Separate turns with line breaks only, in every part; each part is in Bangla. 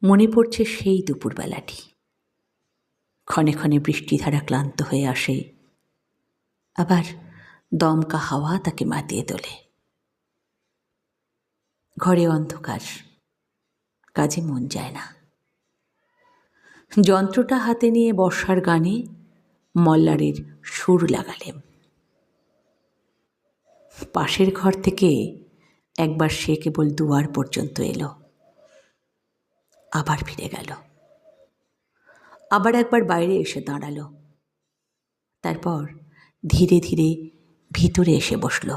মনে পড়ছে সেই দুপুরবেলাটি। ক্ষণে ক্ষণে বৃষ্টিধারা ক্লান্ত হয়ে আসে, আবার দমকা হাওয়া তাকে মাতিয়ে তোলে। ঘরে অন্ধকার, কাজে মন যায় না। যন্ত্রটা হাতে নিয়ে বর্ষার গানে মল্লারের সুর লাগালেম। পাশের ঘর থেকে একবার সে কেবল দুয়ার পর্যন্ত এলো, আবার ফিরে গেল। আবার একবার বাইরে এসে দাঁড়ালো, তারপর ধীরে ধীরে ভিতরে এসে বসল।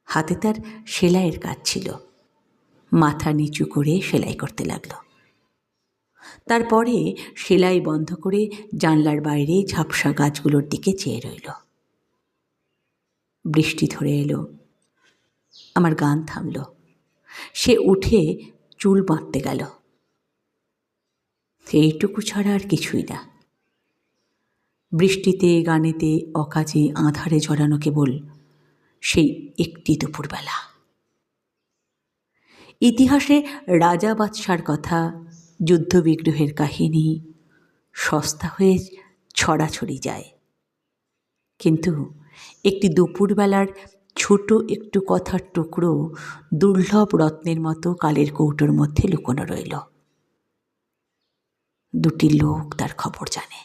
হাতে তার সেলাইয়ের কাজ ছিল, মাথা নিচু করে সেলাই করতে লাগলো। তারপরে সেলাই বন্ধ করে জানলার বাইরে ঝাপসা গাছগুলোর দিকে চেয়ে রইল। বৃষ্টি ধরে এলো, আমার গান থামল। সে উঠে চুল বাঁধতে গেল। এইটুকু ছাড়া আর কিছুই না। বৃষ্টিতে, গানেতে, অকাজে, আঁধারে জড়ানো কেবল সেই একটি দুপুরবেলা। ইতিহাসে রাজা বাদশার কথা, যুদ্ধবিগ্রহের কাহিনী সস্তা হয়ে ছড়াছড়ি যায়, কিন্তু একটি দুপুরবেলার ছোট একটু কথার টুকরো দুর্লভ রত্নের মতো কালের কৌটোর মধ্যে লুকোনো রইল। দুটি লোক তার খবর জানে।